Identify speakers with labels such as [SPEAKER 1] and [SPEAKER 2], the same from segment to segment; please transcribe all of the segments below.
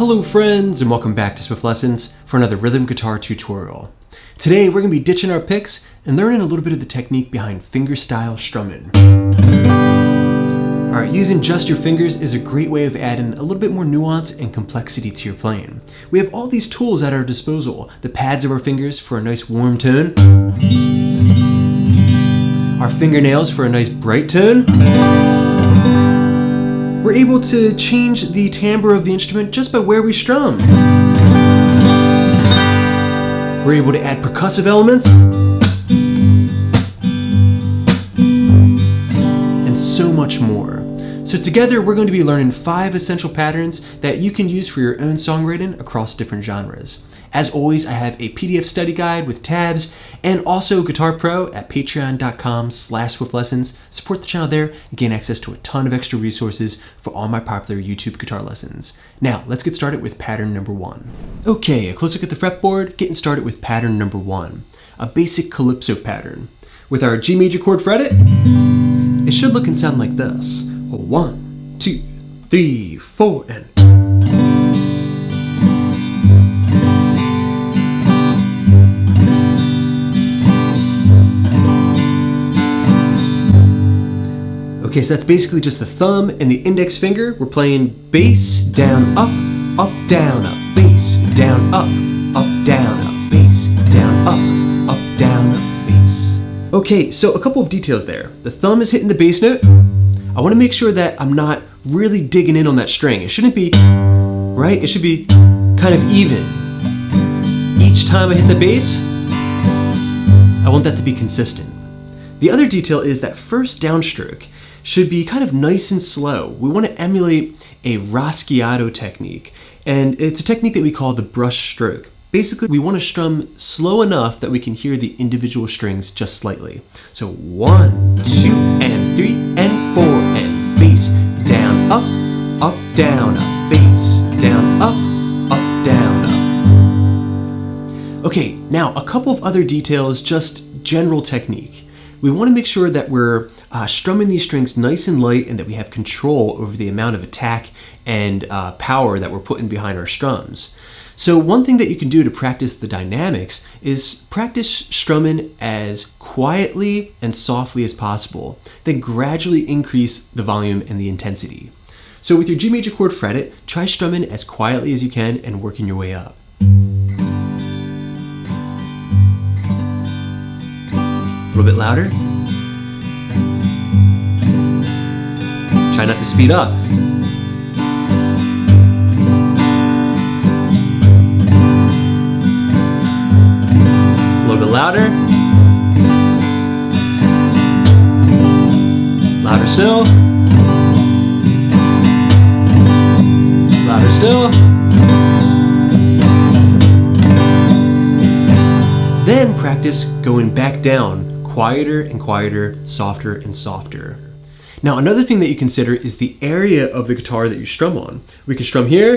[SPEAKER 1] Hello friends, and welcome back to Swiftlessons for another rhythm guitar tutorial. Today we're going to be ditching our picks and learning a little bit of the technique behind fingerstyle strumming. Alright, using just your fingers is a great way of adding a little bit more nuance and complexity to your playing. We have all these tools at our disposal. The pads of our fingers for a nice warm tone, our fingernails for a nice bright tone. We're able to change the timbre of the instrument just by where we strum. We're able to add percussive elements and so much more. So together we're going to be learning 5 essential patterns that you can use for your own songwriting across different genres. As always, I have a PDF study guide with tabs and also Guitar Pro at patreon.com/swiftlessons. Support the channel there and gain access to a ton of extra resources for all my popular YouTube guitar lessons. Now, let's get started with pattern number 1. Okay, a close look at the fretboard, getting started with pattern number 1, a basic Calypso pattern. With our G major chord fretted, it should look and sound like this. 1, 2, 3, 4, and... Okay, so that's basically just the thumb and the index finger. We're playing bass, down, up, down, up, bass, down, up, down, up, bass, down, up, down, up, bass. Okay, so a couple of details there. The thumb is hitting the bass note. I want to make sure that I'm not really digging in on that string. It shouldn't be, right? It should be kind of even. Each time I hit the bass, I want that to be consistent. The other detail is that first downstroke should be kind of nice and slow. We want to emulate a raschiato technique, and it's a technique that we call the brush stroke. Basically, we want to strum slow enough that we can hear the individual strings just slightly. So 1, 2, and 3, and 4, and bass, down, up, down, up, bass, down, up, down, up. Okay, now a couple of other details, just general technique. We want to make sure that we're strumming these strings nice and light and that we have control over the amount of attack and power that we're putting behind our strums. So one thing that you can do to practice the dynamics is practice strumming as quietly and softly as possible, then gradually increase the volume and the intensity. So with your G major chord fretted, try strumming as quietly as you can and working your way up. A little bit louder. Try not to speed up. A little bit louder. Louder still. Louder still. Then practice going back down. Quieter and quieter, softer and softer. Now another thing that you consider is the area of the guitar that you strum on. We can strum here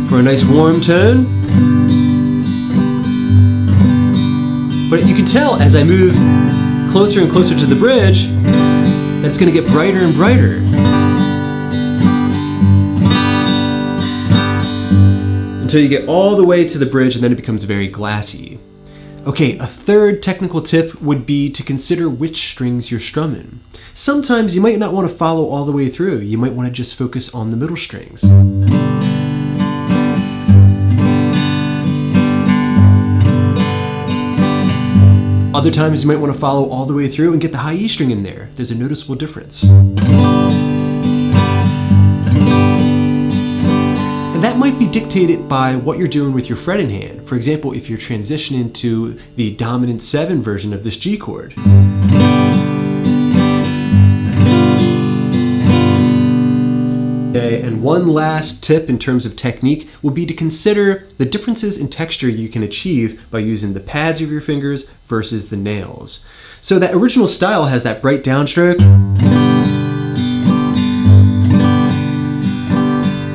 [SPEAKER 1] for a nice warm tone. But you can tell as I move closer and closer to the bridge that it's going to get brighter and brighter. Until you get all the way to the bridge and then it becomes very glassy. Okay, a third technical tip would be to consider which strings you're strumming. Sometimes you might not want to follow all the way through. You might want to just focus on the middle strings. Other times you might want to follow all the way through and get the high E string in there. There's a noticeable difference. And that might be dictated by what you're doing with your fretting hand. For example, if you're transitioning to the dominant 7 version of this G chord. Okay, and one last tip in terms of technique will be to consider the differences in texture you can achieve by using the pads of your fingers versus the nails. So that original style has that bright downstroke.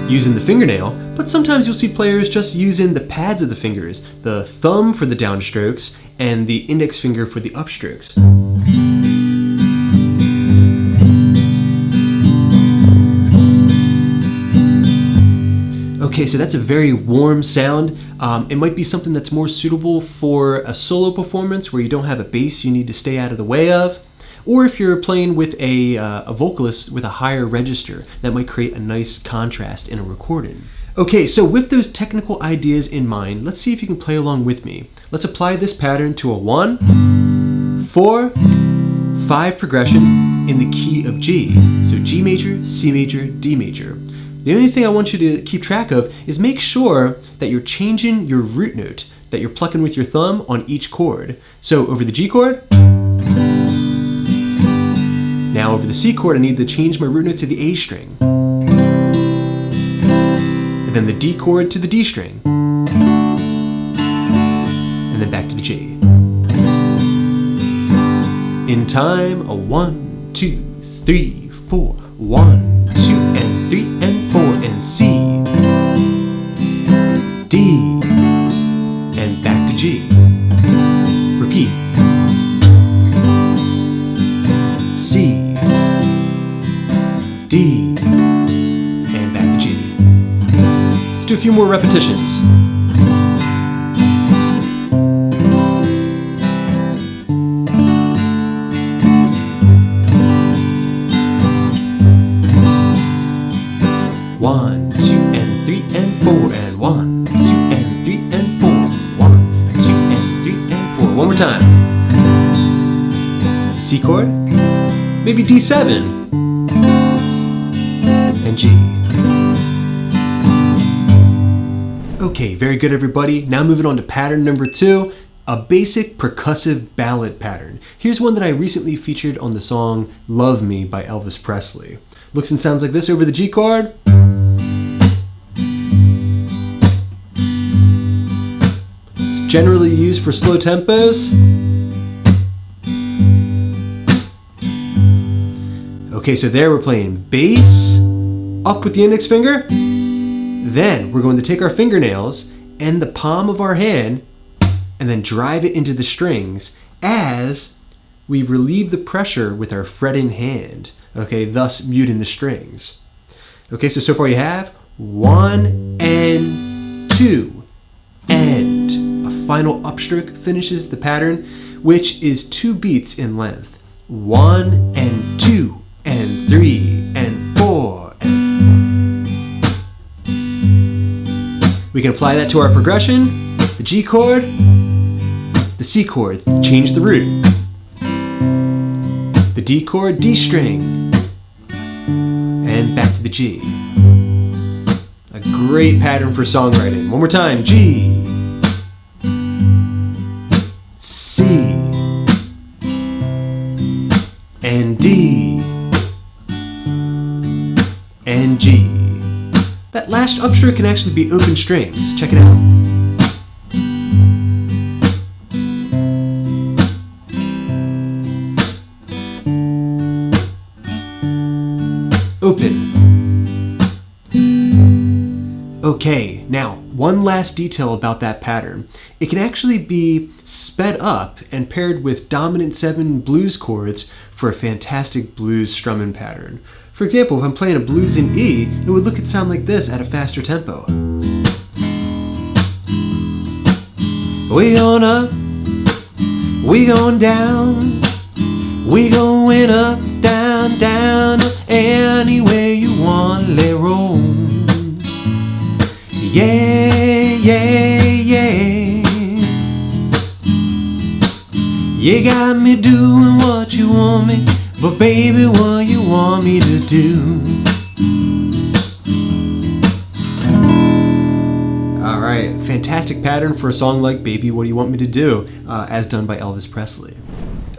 [SPEAKER 1] Using the fingernail, but sometimes you'll see players just using the pads of the fingers, the thumb for the downstrokes and the index finger for the upstrokes. Okay, so that's a very warm sound. It might be something that's more suitable for a solo performance where you don't have a bass you need to stay out of the way of. Or if you're playing with a vocalist with a higher register, that might create a nice contrast in a recording. Okay, so with those technical ideas in mind, let's see if you can play along with me. Let's apply this pattern to a 1, 4, 5 progression in the key of G. So G major, C major, D major. The only thing I want you to keep track of is make sure that you're changing your root note that you're plucking with your thumb on each chord. So over the G chord, now over the C chord I need to change my root note to the A string. And then the D chord to the D string. And then back to the G. In time, a 1, 2, 3, 4, 1, 2, and 3, and 4, and C, D, and back to G. Repeat. C, D, and back to G. Let's do a few more repetitions. One, 2, and 3, and 4, and 1, 2, and 3, and 4, 1, 2, and 3, and 4. One more time. C chord, maybe D7, and G. Okay, very good everybody. Now moving on to pattern number 2, a basic percussive ballad pattern. Here's one that I recently featured on the song Love Me by Elvis Presley. Looks and sounds like this over the G chord. Generally used for slow tempos. Okay, so there we're playing bass, up with the index finger. Then we're going to take our fingernails and the palm of our hand and then drive it into the strings as we relieve the pressure with our fretting hand. Okay, thus muting the strings. Okay, so far you have 1 and 2 and. Final upstroke finishes the pattern, which is 2 beats in length. 1 and 2 and 3 and 4 and... We can apply that to our progression. The G chord, the C chord, change the root. The D chord, D string, and back to the G. A great pattern for songwriting. One more time, G, C, and D, and G. That last upstroke can actually be open strings. Check it out. Open. Okay, now one last detail about that pattern. It can actually be sped up and paired with dominant 7 blues chords for a fantastic blues strumming pattern. For example, if I'm playing a blues in E, it would look and sound like this at a faster tempo. We going up, we going down, we going up, down, down, any way you want, let roam. Yeah, yeah, yeah. You got me doing what you want me, but baby, what you want me to do? Alright, fantastic pattern for a song like Baby, What Do You Want Me to Do, as done by Elvis Presley.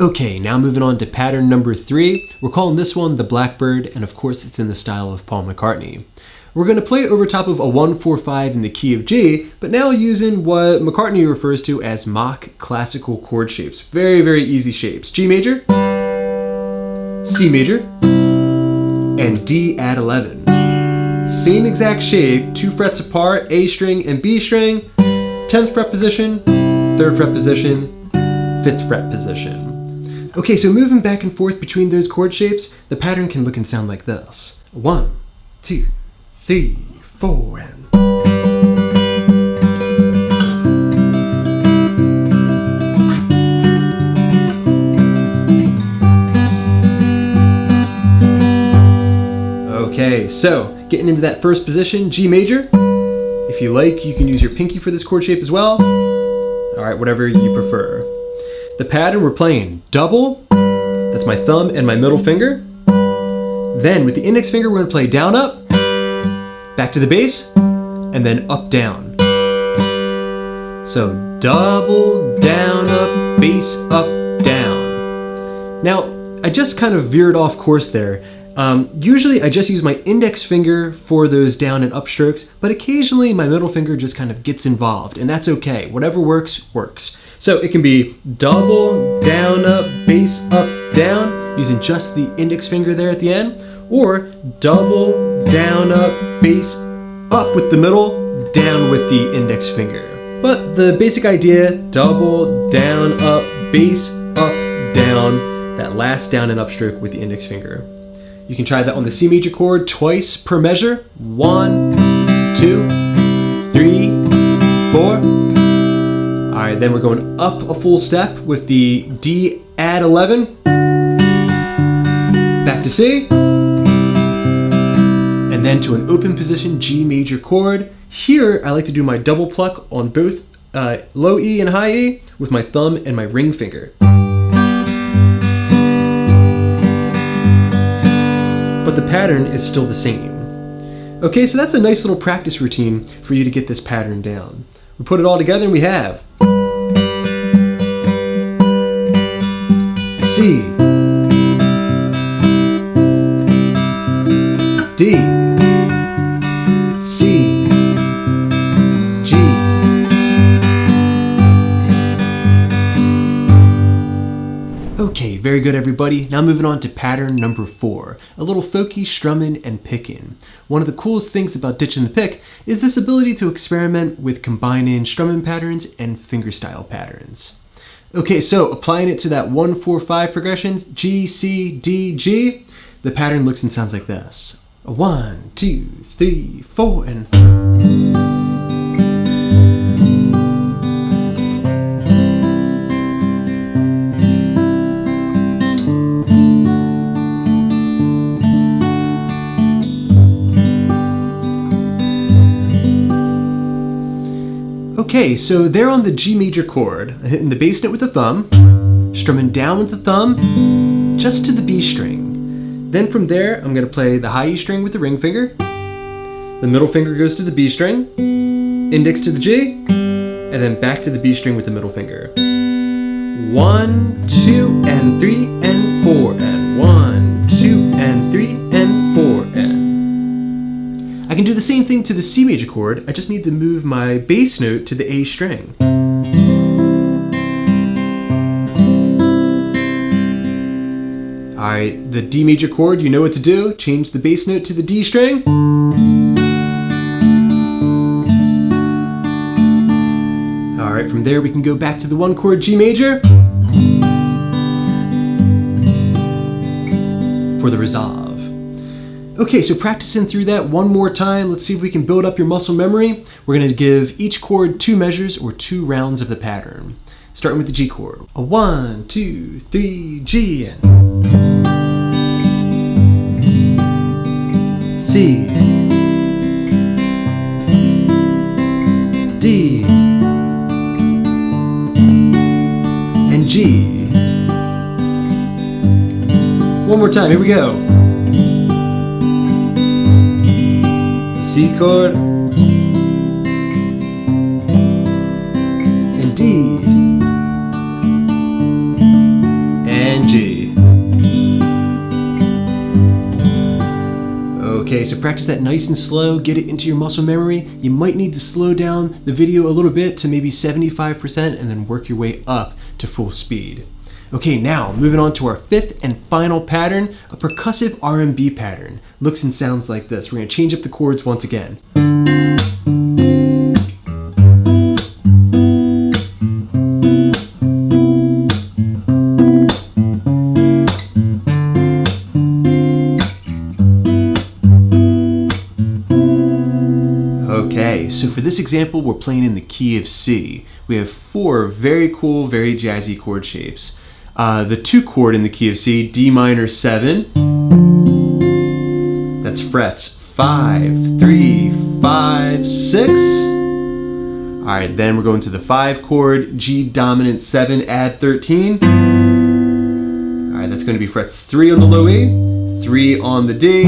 [SPEAKER 1] Okay, now moving on to pattern number 3. We're calling this one the Blackbird, and of course it's in the style of Paul McCartney. We're going to play it over top of a 1-4-5 in the key of G, but now using what McCartney refers to as mock classical chord shapes. Very, very easy shapes. G major, C major, and D add 11. Same exact shape, 2 frets apart, A string and B string, 10th fret position, 3rd fret position, 5th fret position. Okay, so moving back and forth between those chord shapes, the pattern can look and sound like this. 1, 2, 3, 4, and... Okay, so getting into that first position, G major. If you like, you can use your pinky for this chord shape as well. All right, whatever you prefer. The pattern, we're playing double. That's my thumb and my middle finger. Then with the index finger, we're gonna play down, up, back to the bass, and then up, down. So double, down, up, bass, up, down. Now, I just kind of veered off course there. Usually I just use my index finger for those down and up strokes, but occasionally my middle finger just kind of gets involved, and that's okay. Whatever works, works. So it can be double, down, up, bass, up, down, using just the index finger there at the end, or double, down, up, bass, up with the middle, down with the index finger. But the basic idea, double, down, up, bass, up, down, that last down and up stroke with the index finger. You can try that on the C major chord twice per measure. 1, 2, 3, 4. All right, then we're going up a full step with the D add 11. Back to C. And then to an open position G major chord. Here, I like to do my double pluck on both low E and high E with my thumb and my ring finger. But the pattern is still the same. Okay, so that's a nice little practice routine for you to get this pattern down. We put it all together and we have C, D, C, G, okay, very good everybody. Now moving on to pattern number 4, a little folky strumming and picking. One of the coolest things about ditching the pick is this ability to experiment with combining strumming patterns and fingerstyle patterns. Okay, so applying it to that 1, 4, 5 progression, G, C, D, G, the pattern looks and sounds like this. 1, 2, 3, 4, and okay, so there on the G major chord, hitting the bass note with the thumb, strumming down with the thumb, just to the B string. Then from there, I'm gonna play the high E string with the ring finger. The middle finger goes to the B string, index to the G, and then back to the B string with the middle finger. 1, 2, and 3, and 4, and 1, 2, and 3, and 4, and I can do the same thing to the C major chord, I just need to move my bass note to the A string. Alright, the D major chord, you know what to do. Change the bass note to the D string. Alright, from there we can go back to the 1 chord G major for the resolve. Okay, so practicing through that one more time, let's see if we can build up your muscle memory. We're going to give each chord 2 measures or 2 rounds of the pattern. Starting with the G chord. 1, 2, 3, G, and C, D, and G. One more time, here we go. C chord, and D, and G. Okay, so practice that nice and slow, get it into your muscle memory. You might need to slow down the video a little bit to maybe 75% and then work your way up to full speed. Okay, now moving on to our 5th and final pattern, a percussive R&B pattern. Looks and sounds like this. We're going to change up the chords once again. Okay, so for this example, we're playing in the key of C. We have 4 very cool, very jazzy chord shapes. The 2 chord in the key of C, D minor 7. That's frets 5, 3, 5, 6. All right, then we're going to the 5 chord, G dominant 7, add 13. All right, that's going to be frets 3 on the low E, 3 on the D,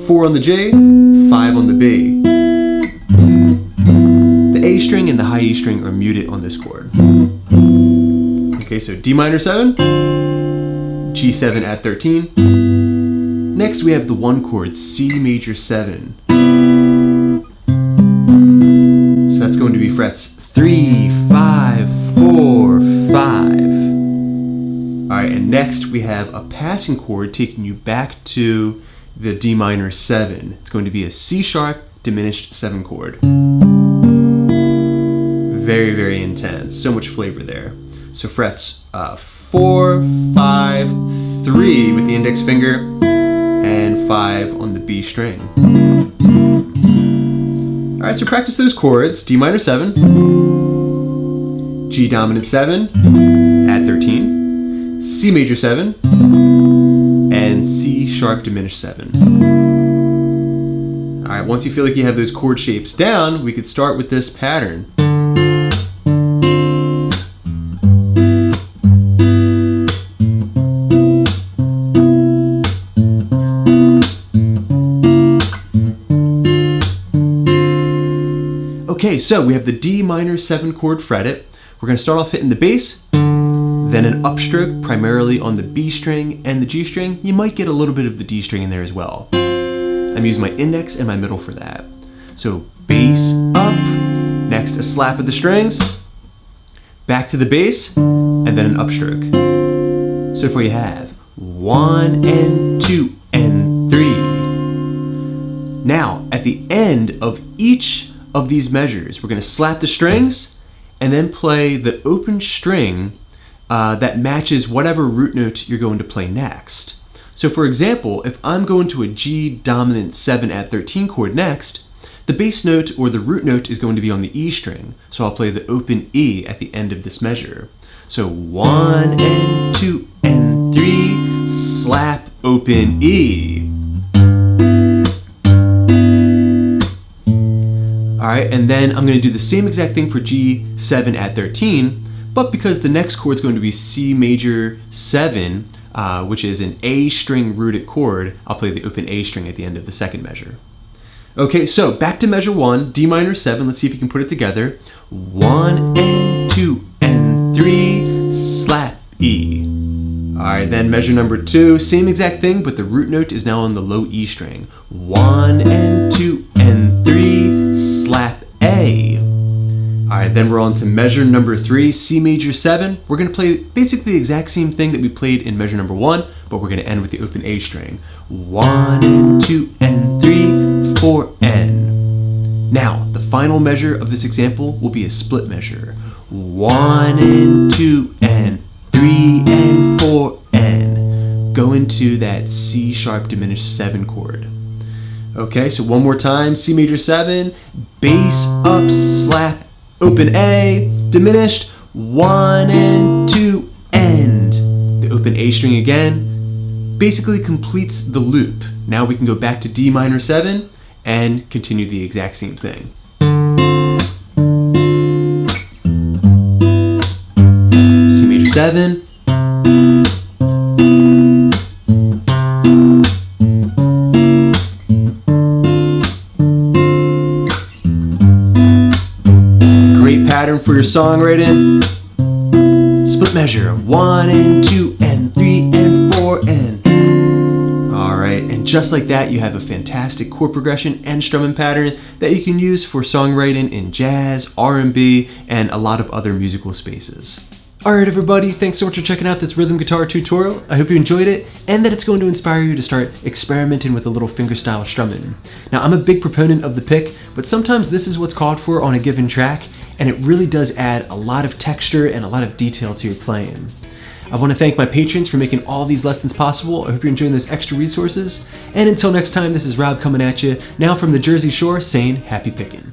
[SPEAKER 1] 4 on the G, 5 on the B. The A string and the high E string are muted on this chord. Okay, so D minor 7, G7 add 13. Next we have the 1 chord, C major 7. So that's going to be frets 3, 5, 4, 5. Alright, and next we have a passing chord taking you back to the D minor 7. It's going to be a C sharp diminished 7 chord. Very, very intense. So much flavor there. So frets 4, 5, 3 with the index finger, and 5 on the B string. Alright, so practice those chords. D minor 7, G dominant 7, add 13, C major 7, and C sharp diminished 7. Alright, once you feel like you have those chord shapes down, we could start with this pattern. Okay, so we have the D minor 7 chord fretted. We're going to start off hitting the bass, then an upstroke primarily on the B string and the G string. You might get a little bit of the D string in there as well. I'm using my index and my middle for that. So bass up, next a slap of the strings, back to the bass, and then an upstroke. So far you have 1 and 2 and 3. Now, at the end of each of these measures, we're going to slap the strings and then play the open string that matches whatever root note you're going to play next. So for example, if I'm going to a G dominant 7 add 13 chord next, the bass note or the root note is going to be on the E string. So I'll play the open E at the end of this measure. So 1 and 2 and 3, slap, open E. Alright, and then I'm going to do the same exact thing for G7 add 13, but because the next chord is going to be C major 7, which is an A string rooted chord, I'll play the open A string at the end of the second measure. Okay, so back to measure 1, D minor 7, let's see if you can put it together. 1 and 2 and 3, slap E. Alright, then measure number 2, same exact thing, but the root note is now on the low E string. 1 and 2 and 3, slap A. Alright, then we're on to measure number 3, C major 7. We're going to play basically the exact same thing that we played in measure number 1, but we're going to end with the open A string. 1 and 2 and 3, 4 and. Now, the final measure of this example will be a split measure. 1 and 2 and 3 and 4 and. Go into that C sharp diminished 7 chord. Okay, so one more time, C major 7, bass up, slap, open A, diminished, 1 and 2 and. The open A string again basically completes the loop. Now we can go back to D minor 7 and continue the exact same thing. C major 7. Pattern for your songwriting. Split measure 1 and 2 and 3 and 4 and. Alright, and just like that, you have a fantastic chord progression and strumming pattern that you can use for songwriting in jazz, R&B, and a lot of other musical spaces. Alright everybody, thanks so much for checking out this rhythm guitar tutorial. I hope you enjoyed it and that it's going to inspire you to start experimenting with a little fingerstyle strumming. Now I'm a big proponent of the pick, but sometimes this is what's called for on a given track, and it really does add a lot of texture and a lot of detail to your playing. I want to thank my patrons for making all these lessons possible. I hope you're enjoying those extra resources. And until next time, this is Rob coming at you, now from the Jersey Shore, saying happy picking.